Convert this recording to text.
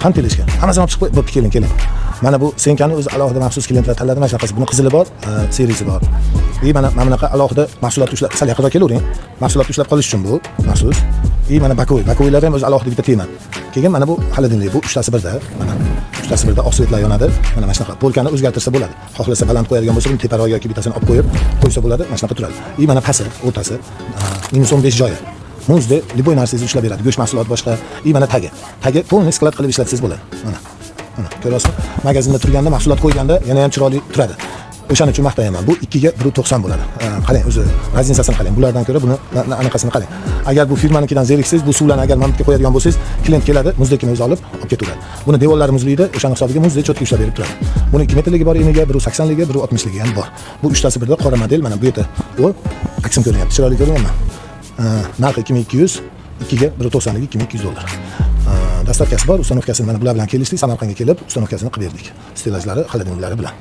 qancha kelishga. Hammasini olib chiqib bo'pti, keling. Mana bu Senkani o'zi alohida maxsus klientlar tanladi, mana shunaqasi. Buni qizili bor, serisi bor. Mana bunaqa alohida mahsulot ushlab, sal yaqinroq kelavering. Mahsulot ushlab qolish uchun bu maxsus. Mana bakoylar ham o'zi alohida bitta tema. Keyin mana bu xolodilnik, bu uchtasi birda. Mana uchtasi birda oq svetlar yonadi. Mana shunaqa. Polkani o'zgartirsa bo'ladi. Xohlasa baland qo'yadigan bo'lsa, buni teparoq yoki bittasini olib qo'ysa bo'ladi. Mana shunaqa turadi. Mana pasti, o'rtasi. -15 joyi. Muzda liboy narsangizni ushlab beradi. Go'sht mahsulot boshqa. Mana tagi. Tagi polni sklad qilib ishlatsangiz bo'ladi. Mana ko'rasizmi? Magazinda turganda mahsulot qo'yganda yana ham chiroyli turadi. O'shaning uchun maqtayman. Bu 2 ga 1.90 bo'ladi. Qarang, o'zi razницасini qarang. Bulardan ko'ra buni anaqasini qarang. Agar bu firmanikidan zeriksangiz, bu suvlarni agar mamutga qo'yadigan bo'lsangiz, klient keladi, muzdekini o'zi olib ketaveradi. Buni devorlari muzlaydi, o'shaning hisobiga muzdek cho'tka ushlab berib turadi. Buni 2 metrligi bor, eniga 1.80ligi, 1.60ligi ham bor. Bu uchtasi birda qora model, mana bu yerda u aksim ko'rinyapti. Chiroyli ko'rinyapti. Narxi 2200, 2 ga 1.90ligi $2200. Dastavkasi bor, ustanovkasini mana bular bilan kelishdik, Samarqandga kelib, ustanovkasini qilib berdik. Stilajlari, xolodilniklari bilan.